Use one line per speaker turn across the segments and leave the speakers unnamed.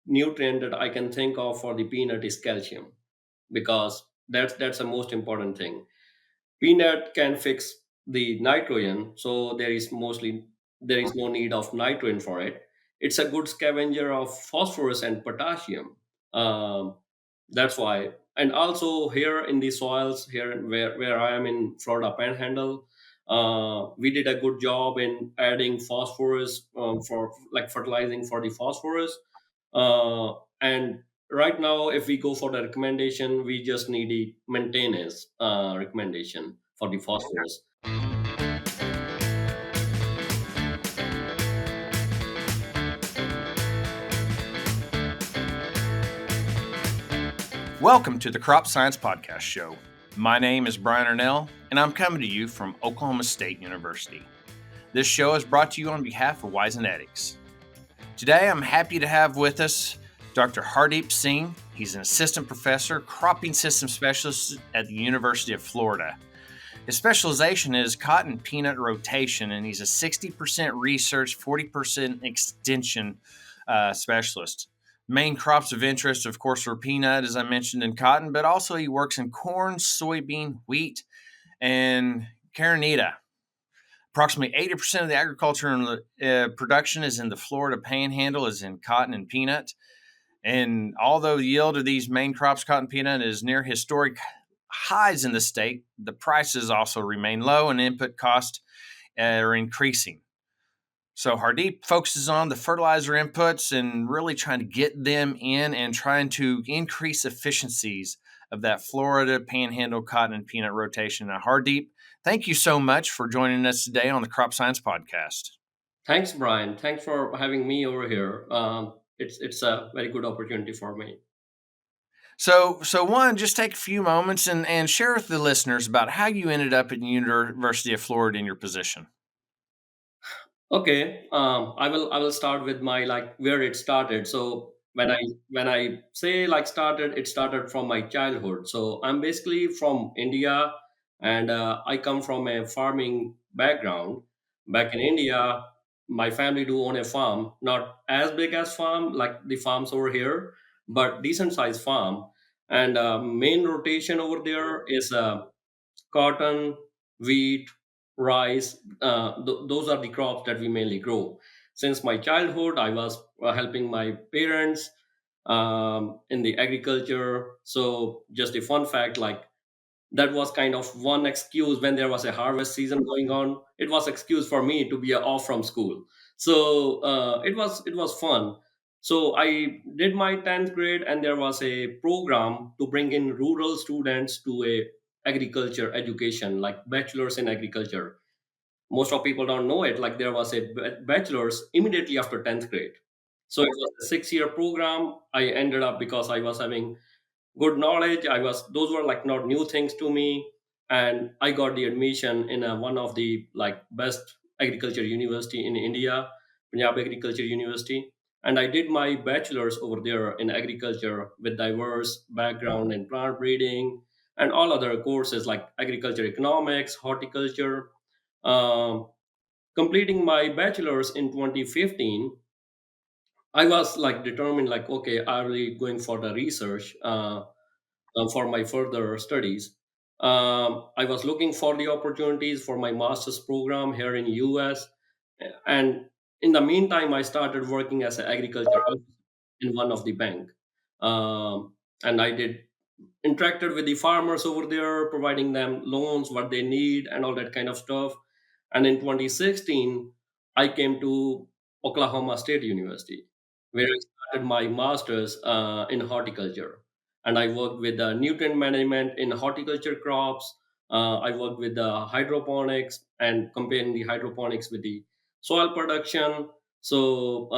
nutrient that I can think of for the peanut is calcium, because that's the most important thing. Peanut can fix the nitrogen, so there is no need of nitrogen for it. It's a good scavenger of phosphorus and potassium. Um, that's why. And also here in the soils, here where I am in Florida Panhandle, we did a good job in adding phosphorus, for like fertilizing for the phosphorus. And right now, if we go for the recommendation, we just need the maintenance recommendation for the phosphorus.
Welcome to the Crop Science Podcast Show. My name is Brian Arnell, and I'm coming to you from Oklahoma State University. This show is brought to you on behalf of Wisenetics. Today, I'm happy to have with us Dr. Hardeep Singh. He's an assistant professor, cropping system specialist at the University of Florida. His specialization is cotton peanut rotation, and he's a 60% research, 40% extension specialist. Main crops of interest, of course, are peanut, as I mentioned, and cotton, but also he works in corn, soybean, wheat, and carinita. Approximately 80% of the agriculture and production is in the Florida Panhandle, is in cotton and peanut. And although the yield of these main crops, cotton and peanut, is near historic highs in the state, the prices also remain low and input costs are increasing. So Hardeep focuses on the fertilizer inputs and really trying to get them in and trying to increase efficiencies of that Florida Panhandle cotton and peanut rotation. Now, Hardeep, thank you so much for joining us today on the Crop Science Podcast.
Thanks, Brian. Thanks for having me over here. It's a very good opportunity for me.
So one, just take a few moments and share with the listeners about how you ended up at the University of Florida in your position.
Okay, I will start with my like where it started. So when I say like started, it started from my childhood. So I'm basically from India, and I come from a farming background. Back in India, my family do own a farm, not as big as farm like the farms over here, but decent sized farm. And main rotation over there is cotton, wheat, rice. Those are the crops that we mainly grow. Since my childhood, I was helping my parents in the agriculture. So, just a fun fact, like that was kind of one excuse when there was a harvest season going on. It was excuse for me to be off from school. So it was fun. So I did my 10th grade, and there was a program to bring in rural students to a agriculture education, like bachelor's in agriculture. Most of people don't know it. Like there was a bachelor's immediately after 10th grade. So it was a 6-year program. I ended up, because I was having good knowledge, those were like not new things to me. And I got the admission in one of the like best agriculture university in India, Punjab Agriculture University. And I did my bachelor's over there in agriculture with diverse background in plant breeding and all other courses like agriculture economics, horticulture. um, Completing my bachelor's in 2015, I was like determined, like, okay, I'm really going for the research for my further studies. I was looking for the opportunities for my master's program here in US, and in the meantime, I started working as an agriculture officer in one of the bank, and I did interacted with the farmers over there, providing them loans, what they need, and all that kind of stuff. And in 2016, I came to Oklahoma State University, where I started my master's in horticulture. And I worked with the nutrient management in horticulture crops. I worked with the hydroponics and comparing the hydroponics with the soil production. So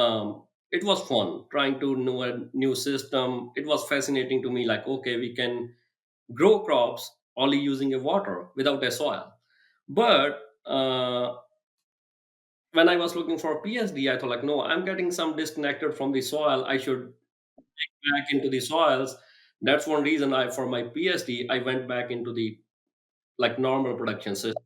it was fun trying to know a new system. It was fascinating to me, like, okay, we can grow crops only using a water without a soil. But when I was looking for a PhD, I thought, like, no, I'm getting some disconnected from the soil. I should back into the soils. That's one reason for my PhD, I went back into the like normal production system.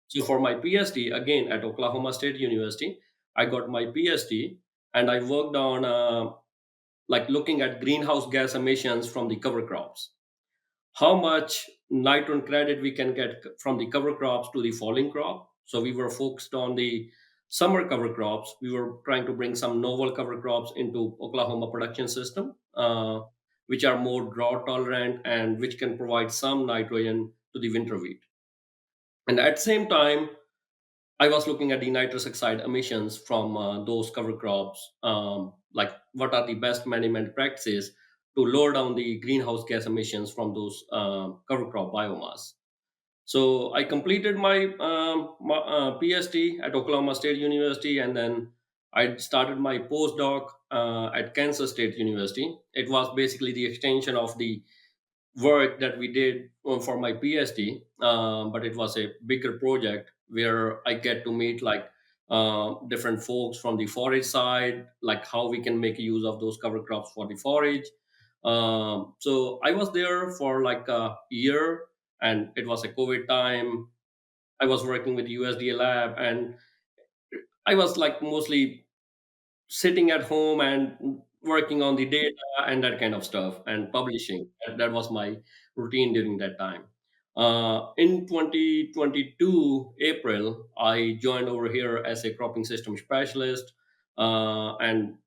So for my PhD, again at Oklahoma State University, I got my PhD, and I worked on like looking at greenhouse gas emissions from the cover crops, how much nitrogen credit we can get from the cover crops to the falling crop. So we were focused on the summer cover crops. We were trying to bring some novel cover crops into Oklahoma production system, which are more drought tolerant and which can provide some nitrogen to the winter wheat. And at the same time, I was looking at the nitrous oxide emissions from those cover crops, like what are the best management practices to lower down the greenhouse gas emissions from those cover crop biomass. So I completed my PhD at Oklahoma State University, and then I started my postdoc at Kansas State University. It was basically the extension of the work that we did for my PhD, but it was a bigger project where I get to meet like different folks from the forage side, like how we can make use of those cover crops for the forage. So I was there for like a year, and it was a COVID time. I was working with USDA lab, and I was like mostly sitting at home and working on the data and that kind of stuff and publishing. That was my routine during that time. In 2022 April, I joined over here as a cropping system specialist, and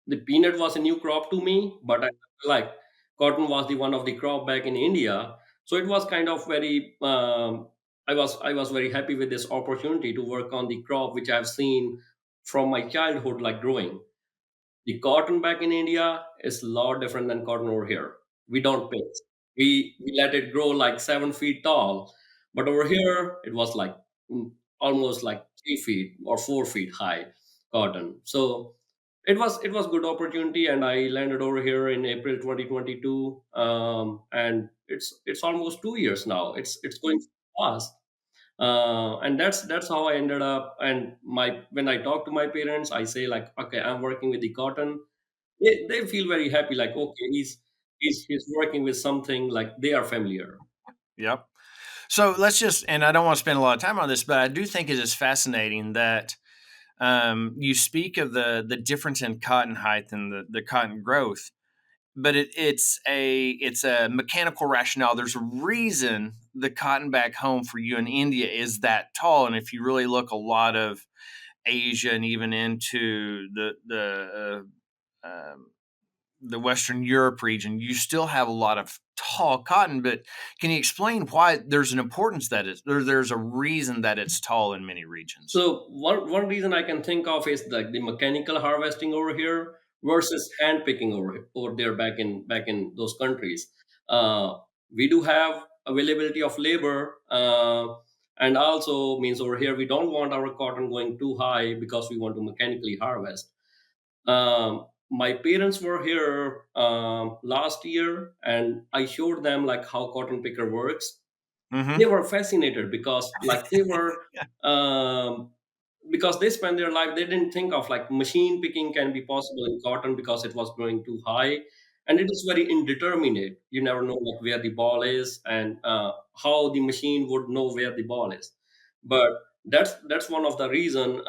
the peanut was a new crop to me, but I like cotton was the one of the crop back in India. So it was kind of very. I was very happy with this opportunity to work on the crop which I've seen from my childhood, like growing. The cotton back in India is a lot different than cotton over here. We don't pick. We let it grow like 7 feet tall, but over here it was like almost like 3 feet or 4 feet high cotton. So it was good opportunity, and I landed over here in April 2022, and it's almost 2 years now. It's going fast, and that's how I ended up. And my when I talk to my parents, I say like, okay, I'm working with the cotton. They feel very happy, like, okay, he's working with something like they are familiar.
Yep. So let's just, and I don't want to spend a lot of time on this, but I do think it is fascinating that you speak of the difference in cotton height and the cotton growth, but it's a mechanical rationale. There's a reason the cotton back home for you in India is that tall, and if you really look, a lot of Asia and even into the Western Europe region, you still have a lot of tall cotton. But can you explain why there's an importance that there's a reason that it's tall in many regions?
So one reason I can think of is the mechanical harvesting over here versus hand picking over there back in those countries. Uh, we do have availability of labor, and also means over here we don't want our cotton going too high because we want to mechanically harvest. My parents were here last year, and I showed them like how cotton picker works. They
Mm-hmm.
were fascinated because like they were um, because they spent their life, they didn't think of like machine picking can be possible in cotton because it was growing too high, and it is very indeterminate. You never know like where the ball is, and how the machine would know where the ball is. But that's one of the reason.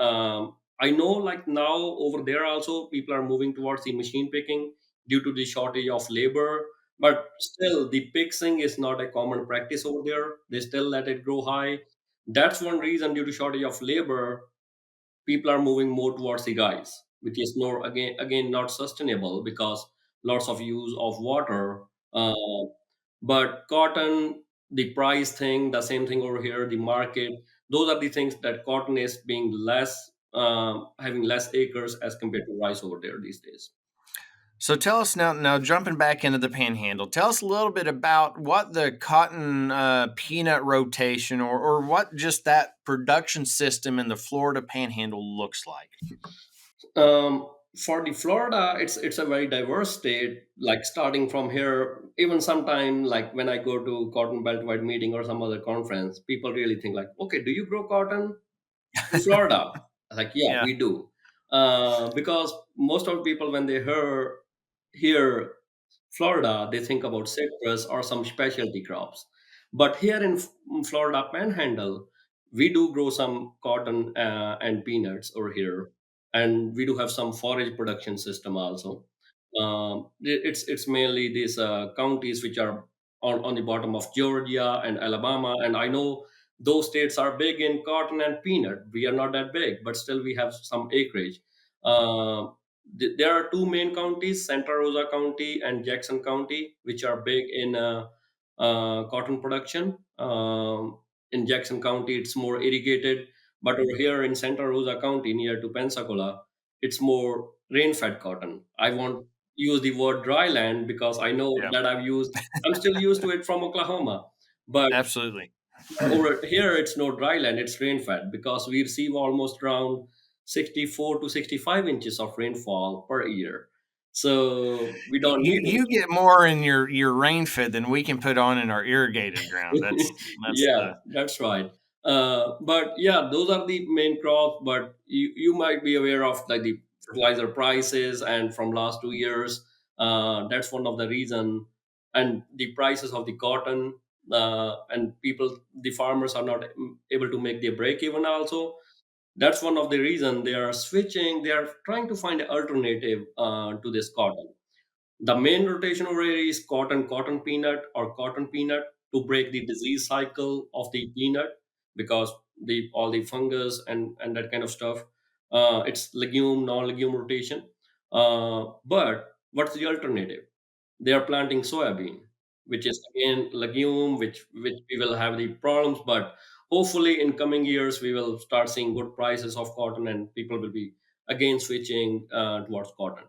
I know like now over there also people are moving towards the machine picking due to the shortage of labor, but still the pixing is not a common practice over there. They still let it grow high. That's one reason, due to shortage of labor, people are moving more towards the guys, which is not again not sustainable because lots of use of water. But cotton, the price thing, the same thing over here, the market, those are the things that cotton is being less, having less acres as compared to rice over there these days.
So tell us now, jumping back into the panhandle, tell us a little bit about what the cotton peanut rotation or what just that production system in the Florida panhandle looks like.
For the Florida, it's a very diverse state. Like starting from here, even sometime like when I go to Cotton Belt Wide meeting or some other conference, people really think like, okay, do you grow cotton in Florida? Like, yeah,
Yeah.
we do. Because most of the people when they hear Florida, they think about citrus or some specialty crops. But here in Florida Panhandle, we do grow some cotton and peanuts over here, and we do have some forage production system also. It's mainly these counties which are on the bottom of Georgia and Alabama, and I know those states are big in cotton and peanut. We are not that big, but still we have some acreage. Uh, there are two main counties, Santa Rosa County and Jackson County, which are big in cotton production. In Jackson County, it's more irrigated, but over here in Santa Rosa County, near to Pensacola, it's more rain-fed cotton. I won't use the word dry land because I know
Yeah,
that I'm still used to it from Oklahoma. But
absolutely.
over here, it's no dry land, it's rain-fed because we receive almost around 64 to 65 inches of rainfall per year. So we don't
You
need
you get more in your rain fed than we can put on in our irrigated ground. That's
Yeah,
the
that's right. But yeah, those are the main crops. But you might be aware of like the fertilizer prices, and from last 2 years, that's one of the reason. And the prices of the cotton, and the farmers are not able to make their break even. Also, that's one of the reason they are switching. They are trying to find an alternative to this cotton. The main rotation over here is cotton peanut or cotton peanut to break the disease cycle of the peanut because the all the fungus and that kind of stuff. It's legume, non-legume rotation. But what's the alternative? They are planting soybean, which is again legume, which we will have the problems. But hopefully, in coming years, we will start seeing good prices of cotton, and people will be again switching towards cotton.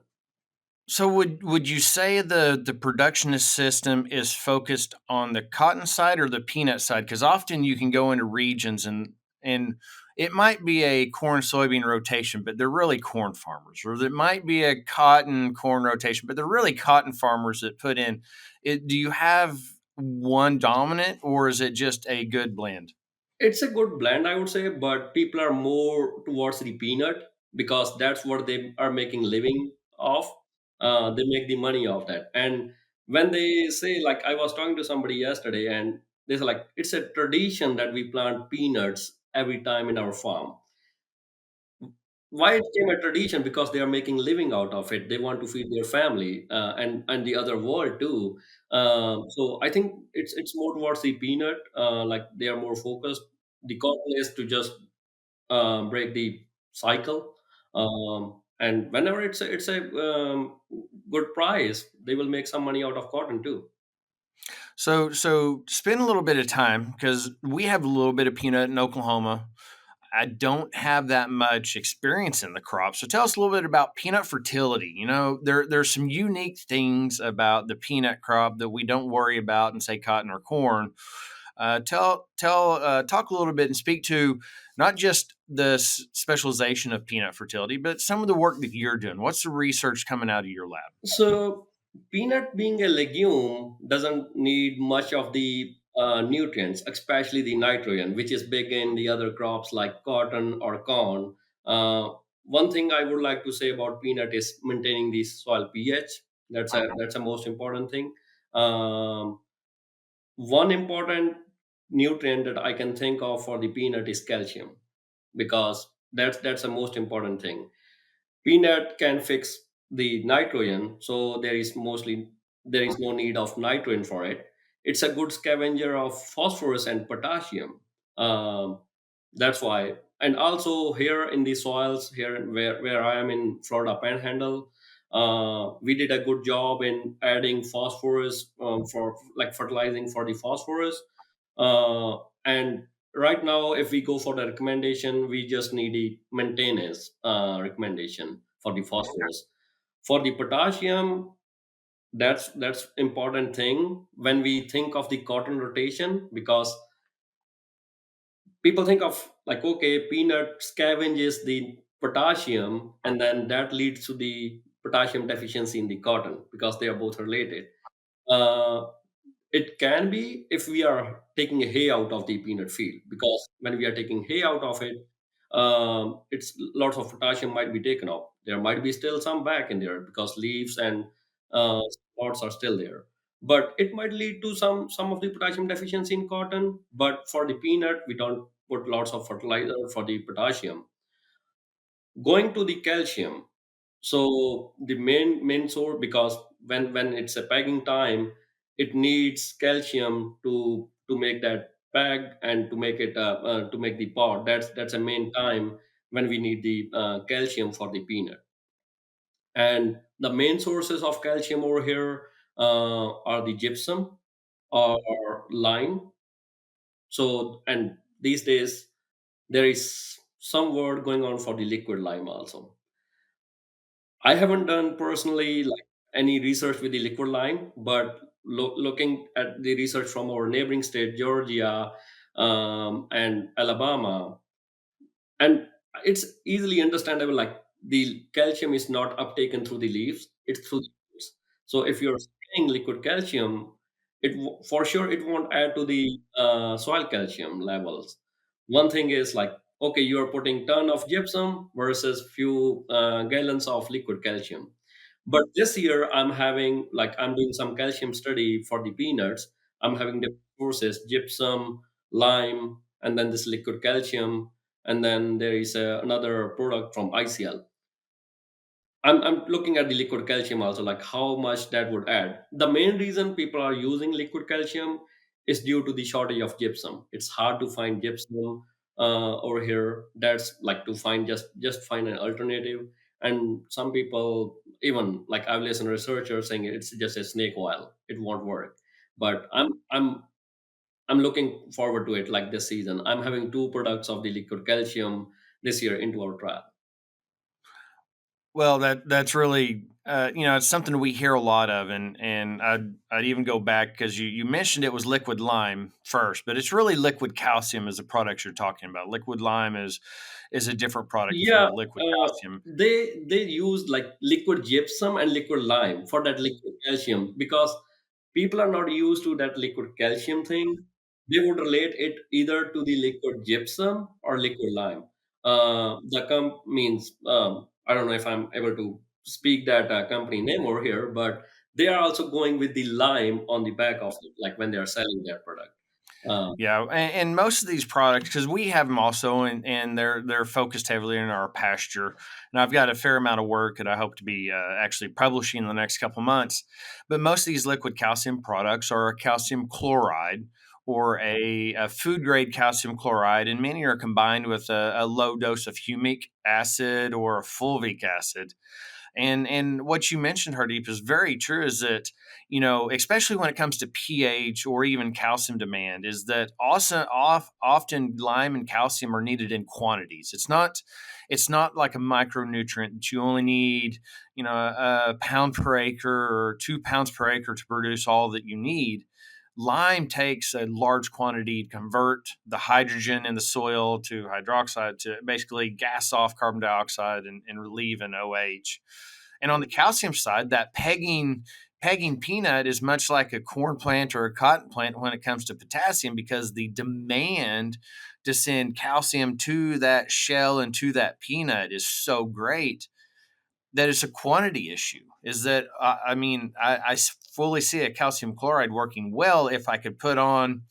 So would you say the production system is focused on the cotton side or the peanut side? Because often you can go into regions and it might be a corn soybean rotation, but they're really corn farmers, or it might be a cotton corn rotation, but they're really cotton farmers that put in. Do you have one dominant, or is it just a good blend?
It's a good blend, I would say, but people are more towards the peanut because that's what they are making living off. They make the money off that. And when they say, like, I was talking to somebody yesterday, and they say, like, it's a tradition that we plant peanuts every time in our farm. Why it became a tradition? Because they are making living out of it. They want to feed their family and the other world too. So I think it's more towards the peanut. Like they are more focused. The cotton is to just break the cycle. And whenever it's a good price, they will make some money out of cotton too.
So spend a little bit of time because we have a little bit of peanut in Oklahoma. I don't have that much experience in the crop. So tell us a little bit about peanut fertility. There's some unique things about the peanut crop that we don't worry about in say cotton or corn. Talk a little bit and speak to not just the specialization of peanut fertility, but some of the work that you're doing. What's the research coming out of your lab?
So, peanut being a legume doesn't need much of the nutrients, especially the nitrogen, which is big in the other crops like cotton or corn. One thing I would like to say about peanut is maintaining the soil pH. That's a most important thing. Um, One important nutrient that I can think of for the peanut is calcium because that's the most important thing. Peanut can fix the nitrogen, so there is no need of nitrogen for it. It's a good scavenger of phosphorus and potassium. Um, that's why. And also here in the soils, here where I am in Florida Panhandle, we did a good job in adding phosphorus for like fertilizing for the phosphorus. And right now, if we go for the recommendation, we just need the maintenance recommendation for the phosphorus. For the potassium, that's important thing when we think of the cotton rotation because people think of like okay, peanut scavenges the potassium, and then that leads to the potassium deficiency in the cotton because they are both related. Uh, it can be if we are taking hay out of the peanut field, because when we are taking hay out of it, it's lots of potassium might be taken off. There might be still some back in there because leaves and spots are still there. But it might lead to some of the potassium deficiency in cotton. But for the peanut, we don't put lots of fertilizer for the potassium. Going to the calcium. So the main source, because when it's a pegging time, it needs calcium to make that peg and to make it to make the pod. That's a main time when we need the calcium for the peanut. And the main sources of calcium over here are the gypsum or lime. So, and these days there is some word going on for the liquid lime also. I haven't done personally like any research with the liquid lime, but looking at the research from our neighboring state, Georgia, and Alabama, and it's easily understandable. Like the calcium is not uptaken through the leaves; it's through the roots. So if you're spraying liquid calcium, for sure it won't add to the soil calcium levels. One thing is like, okay, you are putting ton of gypsum versus few gallons of liquid calcium. But this year I'm doing some calcium study for the peanuts. I'm having the sources: gypsum, lime, and then this liquid calcium, and then there is another product from ICL. I'm looking at the liquid calcium also, like how much that would add. The main reason people are using liquid calcium is due to the shortage of gypsum. It's hard to find gypsum over here. That's like to find just find an alternative. And some people even like I've listened to researchers saying it's just a snake oil. It won't work. But I'm looking forward to it. Like this season, I'm having two products of the liquid calcium this year into our trial.
Well, that's really it's something we hear a lot of, and I'd even go back because you mentioned it was liquid lime first, but it's really liquid calcium is the products you're talking about. Liquid lime is a different product
Yeah,
for liquid calcium.
they use like liquid gypsum and liquid lime for that liquid calcium because people are not used to that liquid calcium thing. They would relate it either to the liquid gypsum or liquid lime. The means I don't know if I'm able to speak that company name over here, but they are also going with the lime on the back of it, like when they are selling their product. Uh,
Yeah, and most of these products, because we have them also, and they're focused heavily in our pasture. And I've got a fair amount of work that I hope to be actually publishing in the next couple months. But most of these liquid calcium products are a calcium chloride or a food grade calcium chloride, and many are combined with a low dose of humic acid or a fulvic acid. And what you mentioned, Hardeep, is very true. Is that especially when it comes to pH or even calcium demand, is that also often lime and calcium are needed in quantities. It's not like a micronutrient that you only need a pound per acre or 2 pounds per acre to produce all that you need. Lime takes a large quantity to convert the hydrogen in the soil to hydroxide to basically gas off carbon dioxide and relieve an OH. And on the calcium side, that pegging peanut is much like a corn plant or a cotton plant when it comes to potassium because the demand to send calcium to that shell and to that peanut is so great that it's a quantity issue. Is that I mean I fully see a calcium chloride working well if I could put on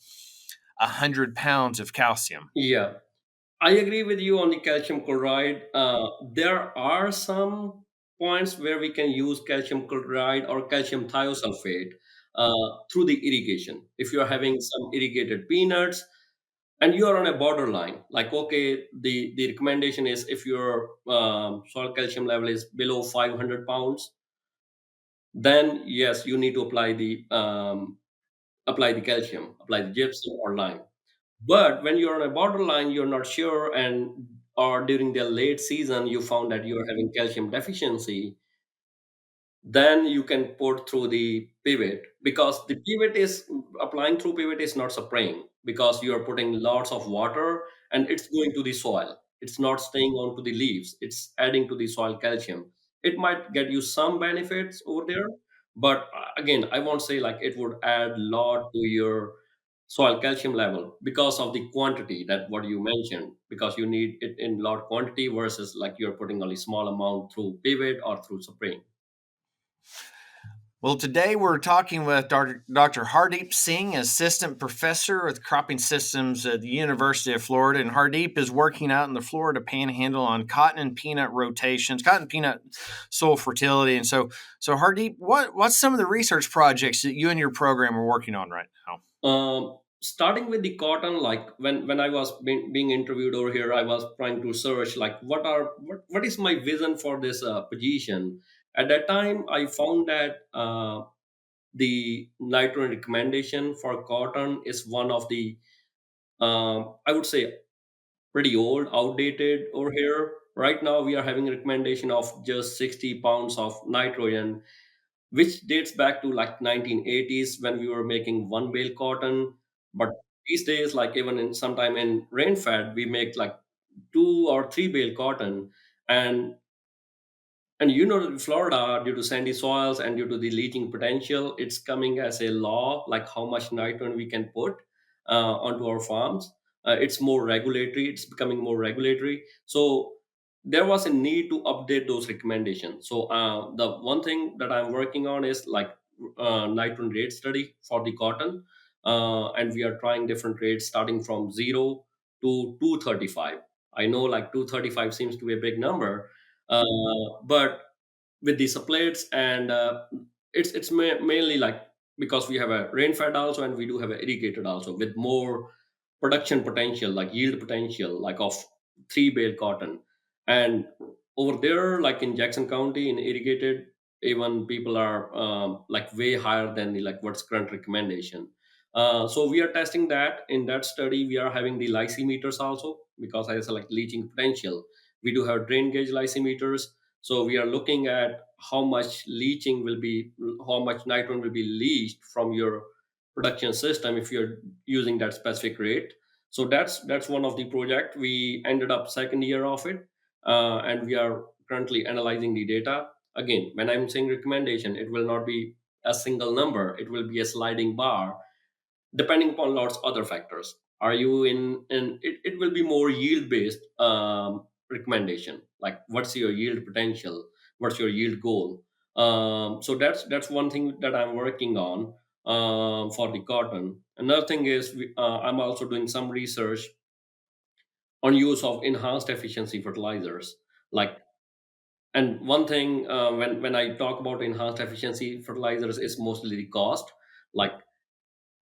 100 pounds of calcium.
yeah. I agree with you on the calcium chloride. There are some points where we can use calcium chloride or calcium thiosulfate through the irrigation. If you're having some irrigated peanuts and you are on a borderline, like, okay, the recommendation is if your soil calcium level is below 500 pounds, then yes, you need to apply the calcium, apply the gypsum or lime. But when you're on a borderline, you're not sure, and or during the late season, you found that you're having calcium deficiency, then you can put through the pivot because the pivot is applying through pivot is not spraying because you are putting lots of water and it's going to the soil. It's not staying on to the leaves. It's adding to the soil calcium. It might get you some benefits over there, but again, I won't say like it would add lot to your soil calcium level because of the quantity that what you mentioned because you need it in lot quantity versus like you're putting only small amount through pivot or through spraying.
Well, today we're talking with Dr. Hardeep Singh, assistant professor with cropping systems at the University of Florida. And Hardeep is working out in the Florida Panhandle on cotton and peanut rotations, cotton peanut soil fertility. And so Hardeep, what's some of the research projects that you and your program are working on right now?
Starting with the cotton, like when I was being interviewed over here, I was trying to search like what is my vision for this position. At that time, I found that the nitrogen recommendation for cotton is one of the I would say pretty old, outdated over here. Right now, we are having a recommendation of just 60 pounds of nitrogen, which dates back to like 1980s when we were making one bale cotton. But these days, like even in sometime in rainfed, we make like two or three bale cotton. And Florida, due to sandy soils and due to the leaching potential, it's coming as a law, like how much nitrogen we can put onto our farms. It's more regulatory. It's becoming more regulatory. So there was a need to update those recommendations. So the one thing that I'm working on is like nitrogen rate study for the cotton, and we are trying different rates starting from 0 to 235. I know like 235 seems to be a big number, but with the supplates and it's mainly like because we have a rain fed also and we do have a irrigated also with more production potential, like yield potential, like of three bale cotton. And over there, like in Jackson County in irrigated, even people are like way higher than the like what's current recommendation. So we are testing that. In that study we are having the lysimeters also, because I said like leaching potential, we do have drain gauge lysimeters. So we are looking at how much leaching will be, how much nitrogen will be leached from your production system if you're using that specific rate. So that's one of the project. We ended up second year of it, and we are currently analyzing the data. Again, when I'm saying recommendation, it will not be a single number. It will be a sliding bar depending upon lots of other factors. Are you in it will be more yield based recommendation, like what's your yield potential, what's your yield goal. So that's one thing that I'm working on for the cotton. Another thing is I'm also doing some research on use of enhanced efficiency fertilizers, like. And one thing, when I talk about enhanced efficiency fertilizers, is mostly the cost. Like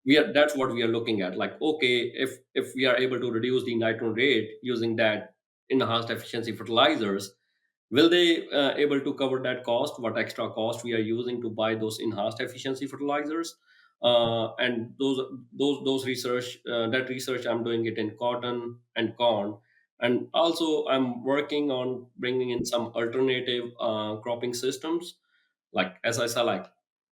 we are that's what we are looking at, like okay, if we are able to reduce the nitrogen rate using that enhanced efficiency fertilizers, will they able to cover that cost, what extra cost we are using to buy those enhanced efficiency fertilizers. And those research, that research I'm doing it in cotton and corn. And also I'm working on bringing in some alternative cropping systems. Like as I said, like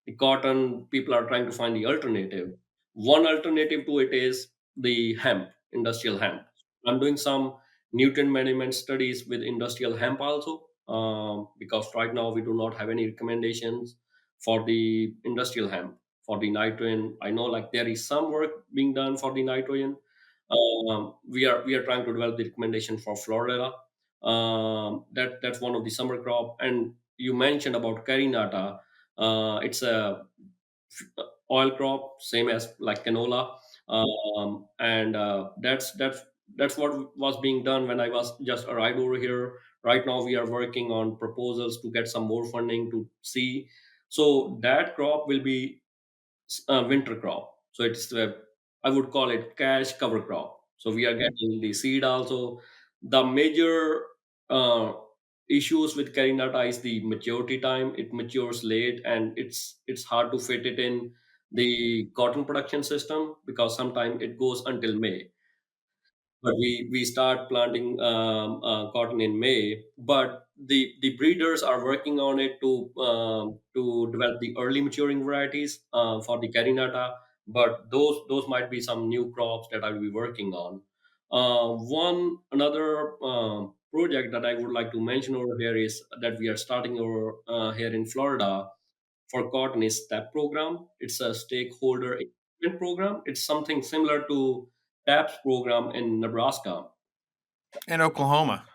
the cotton, people are trying to find the alternative. One alternative to it is the hemp, industrial hemp. I'm doing some nutrient management studies with industrial hemp also, because right now we do not have any recommendations for the industrial hemp for the nitrogen. I know like there is some work being done for the nitrogen. We are trying to develop the recommendation for Florida. That's one of the summer crop. And you mentioned about carinata. It's a oil crop, same as like canola, and that's what was being done when I was just arrived over here. Right now, we are working on proposals to get some more funding to see. So that crop will be winter crop. So it's I would call it cash cover crop. So we are getting the seed also. The major uh, issues with carinata is the maturity time. It matures late, and it's hard to fit it in the cotton production system because sometimes it goes until May. But we start planting cotton in May. But the breeders are working on it to develop the early maturing varieties for the carinata. But those might be some new crops that I will be working on. One another project that I would like to mention over here is that we are starting over here in Florida for cotton is STEP program. It's a stakeholder engagement program. It's something similar to TAPS program in Nebraska.
In Oklahoma.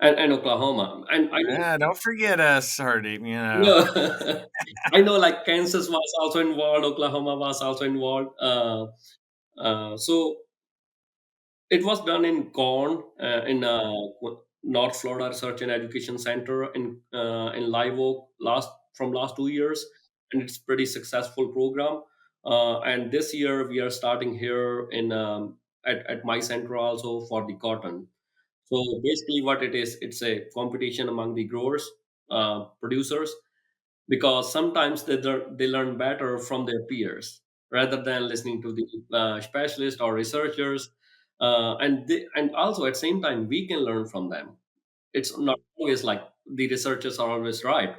and Oklahoma. And I know,
Yeah, don't forget us, Hardeep. You know.
no, I know like Kansas was also involved, Oklahoma was also involved. So it was done in Corn, in North Florida Research and Education Center in Live Oak last 2 years, and it's pretty successful program. And this year we are starting here in at my center also for the cotton. So basically, what it is, it's a competition among the growers, producers, because sometimes they learn better from their peers rather than listening to the specialists or researchers, and also at the same time we can learn from them. It's not always like the researchers are always right.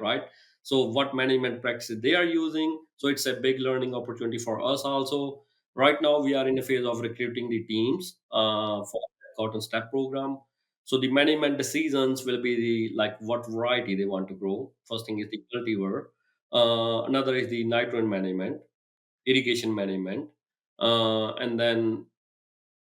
So what management practices they are using, so it's a big learning opportunity for us also. Right now we are in a phase of recruiting the teams for the cotton step program. So the management decisions will be the like what variety they want to grow. First thing is the cultivar, another is the nitrogen management, irrigation management, and then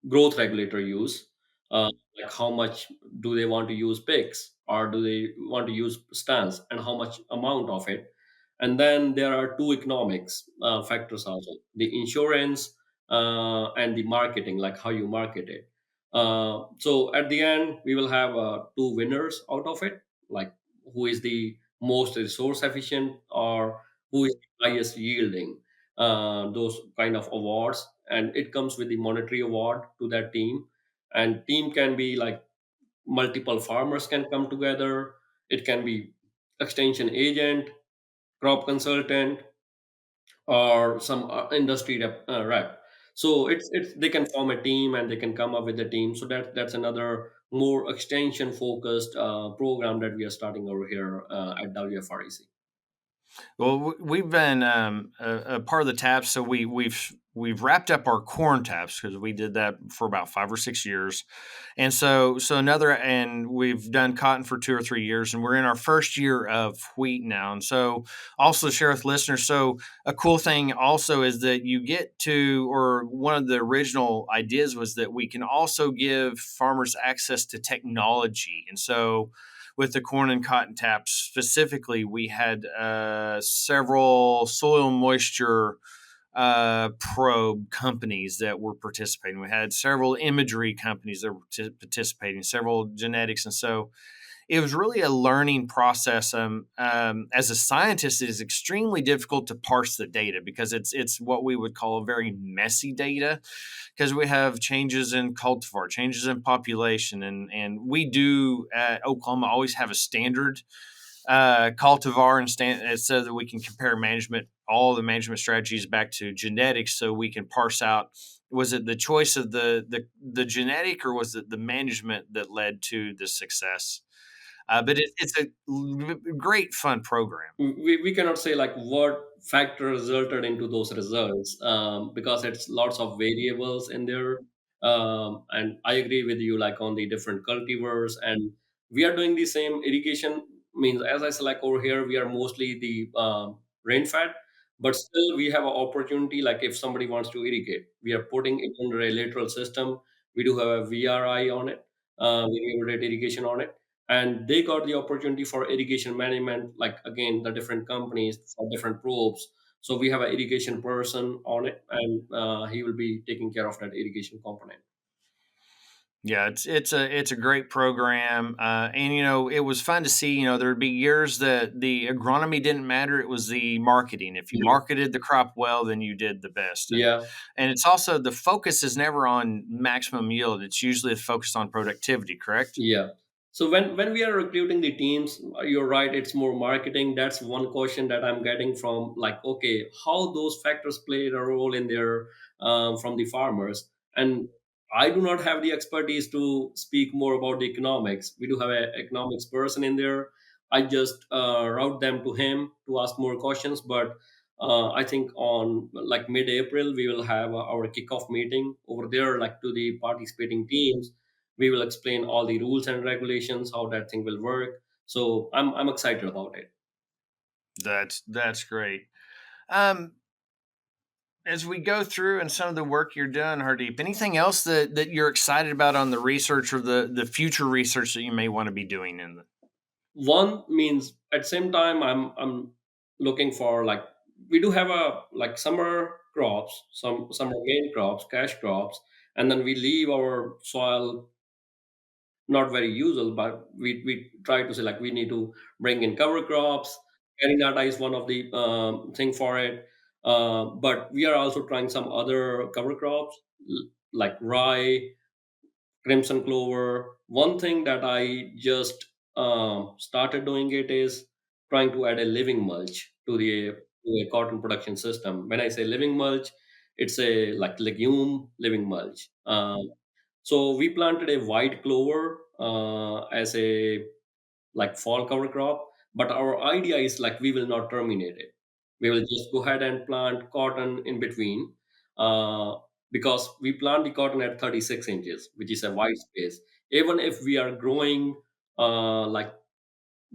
growth regulator use, like how much do they want to use picks or do they want to use stands and how much amount of it. And then there are two economics factors also, the insurance and the marketing, like how you market it. So at the end we will have two winners out of it, like who is the most resource efficient or who is the highest yielding, those kind of awards, and it comes with the monetary award to that team. And team can be like multiple farmers can come together, it can be extension agent, crop consultant, or some industry rep. So it's they can form a team and they can come up with a team. So that's another more extension focused program that we are starting over here at WFREC.
Well, we've been a part of the taps, so we've wrapped up our corn taps because we did that for about 5 or 6 years, and so another, and we've done cotton for 2 or 3 years, and we're in our first year of wheat now. And so also share with listeners. So a cool thing also is that you get to, or one of the original ideas was that we can also give farmers access to technology, and so with the corn and cotton taps specifically, we had several soil moisture probe companies that were participating. We had several imagery companies that were participating, several genetics. And so it was really a learning process. As a scientist, it is extremely difficult to parse the data because it's what we would call a very messy data, because we have changes in cultivar, changes in population, and we do at Oklahoma always have a standard cultivar and so that we can compare management, all the management strategies back to genetics, so we can parse out, was it the choice of the genetic, or was it the management that led to the success? But it's a great fun program.
We cannot say like what factor resulted into those results, because it's lots of variables in there. And I agree with you like on the different cultivars, and we are doing the same irrigation. Means as I said, like over here we are mostly the rain fed, but still we have an opportunity, like if somebody wants to irrigate, we are putting it under a lateral system. We do have a VRI on it, variable rate irrigation on it, and they got the opportunity for irrigation management, like again the different companies for different probes. So we have an irrigation person on it, and he will be taking care of that irrigation component.
Yeah, it's a great program, and it was fun to see. There'd be years that the agronomy didn't matter; it was the marketing. If you
Yeah.
marketed the crop well, then you did the best. and
Yeah.
and it's also, the focus is never on maximum yield; it's usually focused on productivity. Correct?
Yeah. So when we are recruiting the teams, you're right, it's more marketing. That's one question that I'm getting from like, okay, how those factors play a role in their from the farmers. And I do not have the expertise to speak more about the economics. We do have an economics person in there. I just route them to him to ask more questions. But I think on like mid-April we will have our kickoff meeting over there, like to the participating teams. We will explain all the rules and regulations, how that thing will work. So I'm excited about it.
That's great. Um, as we go through and some of the work you're doing, Hardeep, anything else that you're excited about on the research or the future research that you may want to be doing in the
One means at the same time I'm looking for, like, we do have a like summer crops, some summer main crops, cash crops, and then we leave our soil not very usual, but we try to say like we need to bring in cover crops. Carinata is one of the thing for it, but we are also trying some other cover crops like rye, crimson clover. One thing that I just started doing it is trying to add a living mulch to a cotton production system. When I say living mulch, it's a like legume living mulch. So we planted a white clover as a like fall cover crop, but our idea is like we will not terminate it. We will just go ahead and plant cotton in between, uh, because we plant the cotton at 36 inches, which is a wide space. Even if we are growing like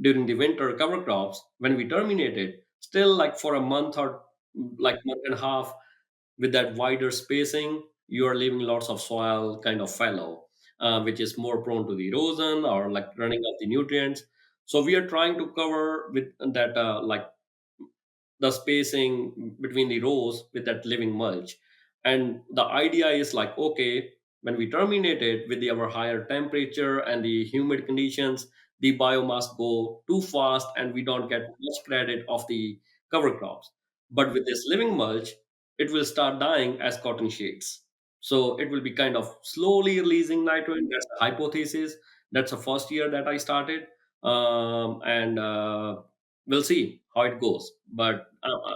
during the winter cover crops, when we terminate it, still like for a month or like month and a half, with that wider spacing, you are leaving lots of soil kind of fallow, which is more prone to the erosion or like running out the nutrients. So we are trying to cover with that like the spacing between the rows with that living mulch. And the idea is like, okay, when we terminate it with our higher temperature and the humid conditions, the biomass go too fast and we don't get much credit of the cover crops. But with this living mulch, it will start dying as cotton shades. So it will be kind of slowly releasing nitrogen. That's the hypothesis. That's the first year that I started. And we'll see how it goes. But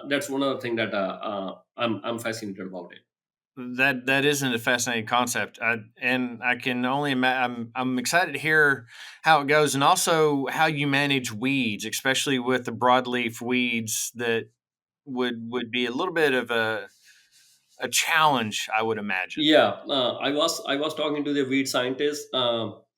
that's one other thing that I'm fascinated about it.
that isn't a fascinating concept, and I can only imagine. I'm excited to hear how it goes, and also how you manage weeds, especially with the broadleaf weeds that would be a little bit of a challenge, I would imagine.
Yeah, I was talking to the weed scientist.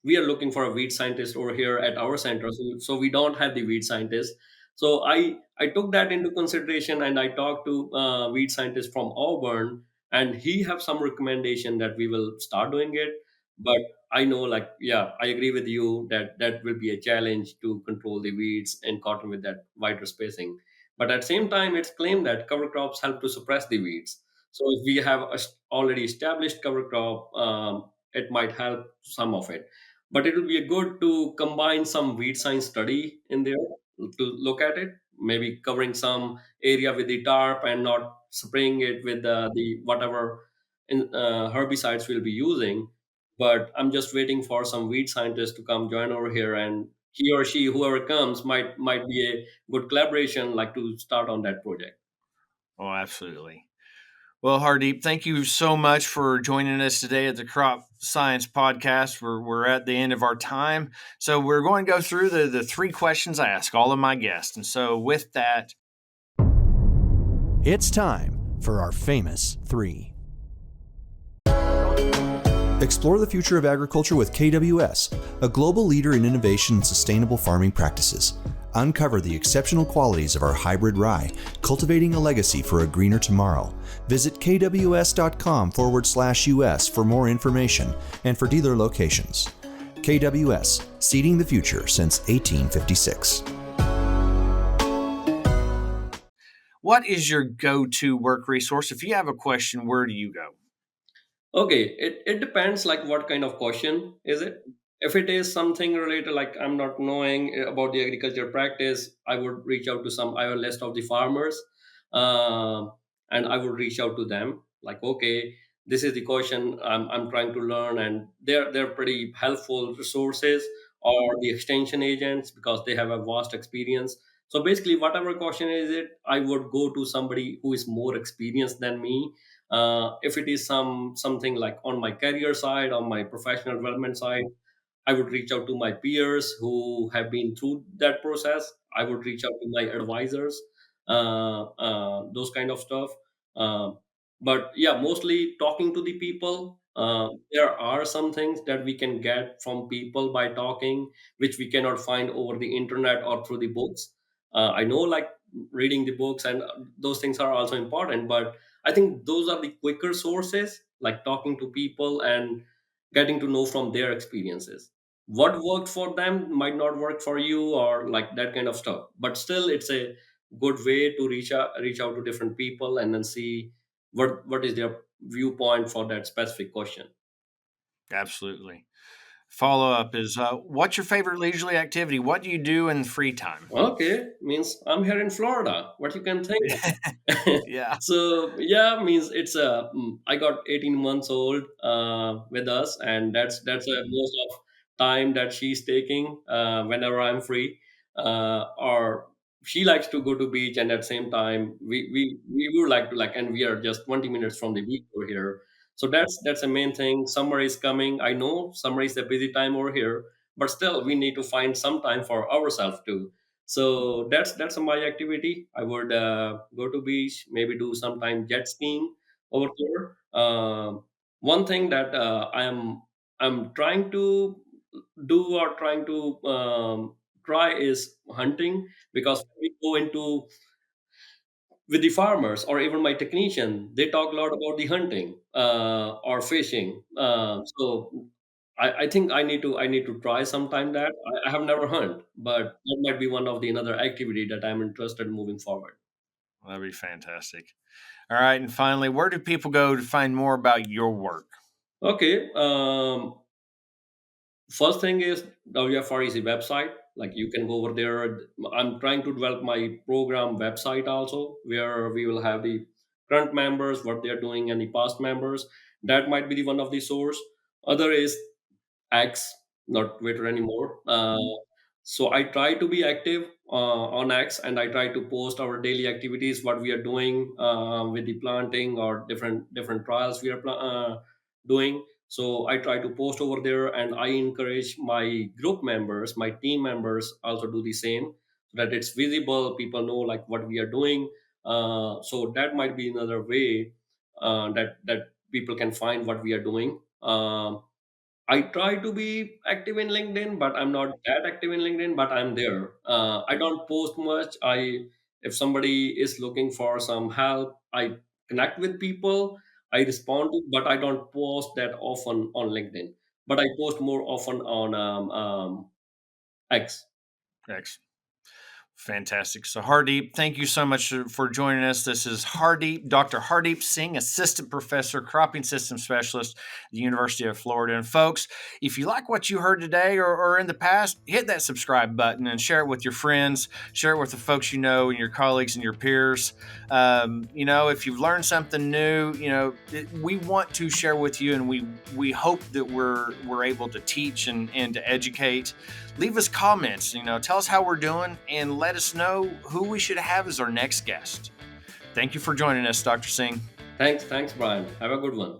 We are looking for a weed scientist over here at our center, so we don't have the weed scientist. So I took that into consideration and I talked to weed scientist from Auburn, and he have some recommendation that we will start doing it. But I know, like, yeah, I agree with you that that will be a challenge to control the weeds and cotton with that wider spacing. But at the same time, it's claimed that cover crops help to suppress the weeds. So if we have a already established cover crop, it might help some of it. But it will be good to combine some weed science study in there to look at it. Maybe covering some area with the tarp and not spraying it with the whatever herbicides we'll be using. But I'm just waiting for some weed scientist to come join over here, and he or she, whoever comes, might be a good collaboration, like to start on that project.
Oh, absolutely. Well, Hardeep, thank you so much for joining us today at the Crop Science Podcast. We're at the end of our time. So we're going to go through the three questions I ask all of my guests. And so with that,
It's time for our famous three. Explore the future of agriculture with KWS, a global leader in innovation and sustainable farming practices. Uncover the exceptional qualities of our hybrid rye, cultivating a legacy for a greener tomorrow. Visit kws.com/US for more information and for dealer locations. KWS, seeding the future since 1856.
what is your go-to work resource? If you have a question, where do you go?
Okay, it depends like what kind of question is it. If it is something related, like I'm not knowing about the agriculture practice, I would reach out to some, I have a list of the farmers, um, and I would reach out to them like, okay, this is the question I'm trying to learn, and they're pretty helpful resources, or the extension agents, because they have a vast experience. So basically, whatever question is it, I would go to somebody who is more experienced than me. If it is something like on my career side, on my professional development side, I would reach out to my peers who have been through that process. I would reach out to my advisors, those kind of stuff. Uh, but yeah, mostly talking to the people. There are some things that we can get from people by talking, which we cannot find over the internet or through the books. I know, like reading the books and those things are also important, but I think those are the quicker sources, like talking to people and getting to know from their experiences. What worked for them might not work for you, or like that kind of stuff. But still, it's a good way to reach out to different people and then see what is their viewpoint for that specific question.
Absolutely. Follow up is what's your favorite leisurely activity? What do you do in free time?
Okay, means I'm here in Florida. What you can think?
Yeah.
So yeah, means it's I got 18 months old with us, and that's most of time that she's taking whenever I'm free. Or she likes to go to beach, and at the same time we would like to, like, and we are just 20 minutes from the beach over here. So that's the main thing. Summer is coming. I know summer is a busy time over here, but still we need to find some time for ourselves too. So that's my activity. I would go to beach, maybe do sometime jet skiing over there. One thing that I'm trying to do, or trying to try, is hunting, because when we go into with the farmers or even my technician, they talk a lot about the hunting or fishing. So I think I need to try sometime that I have never hunt, but that might be one of the another activity that I'm interested in moving forward.
That'd be fantastic. All right. And finally, where do people go to find more about your work?
Okay. First thing is WFR is a website. Like, you can go over there. I'm trying to develop my program website also, where we will have the current members, what they're doing, and the past members. That might be the one of the source. Other is X, not Twitter anymore. So I try to be active on X, and I try to post our daily activities, what we are doing with the planting or different trials we are doing. So I try to post over there, and I encourage my group members, my team members, also do the same, so that it's visible. People know like what we are doing. So that might be another way that people can find what we are doing. I try to be active in LinkedIn, but I'm not that active in LinkedIn, but I'm there. I don't post much. If somebody is looking for some help, I connect with people. I respond to, but I don't post that often on LinkedIn. But I post more often on X.
X. Fantastic. So, Hardeep, thank you so much for joining us. This is Hardeep, Dr. Hardeep Singh, Assistant Professor, Cropping System Specialist at the University of Florida. And, folks, if you like what you heard today or in the past, hit that subscribe button and share it with your friends, share it with the folks you know and your colleagues and your peers. If you've learned something new, we want to share with you, and we hope that we're able to teach and to educate. Leave us comments, tell us how we're doing, and let us know who we should have as our next guest. Thank you for joining us, Dr. Singh.
Thanks, Brian. Have a good one.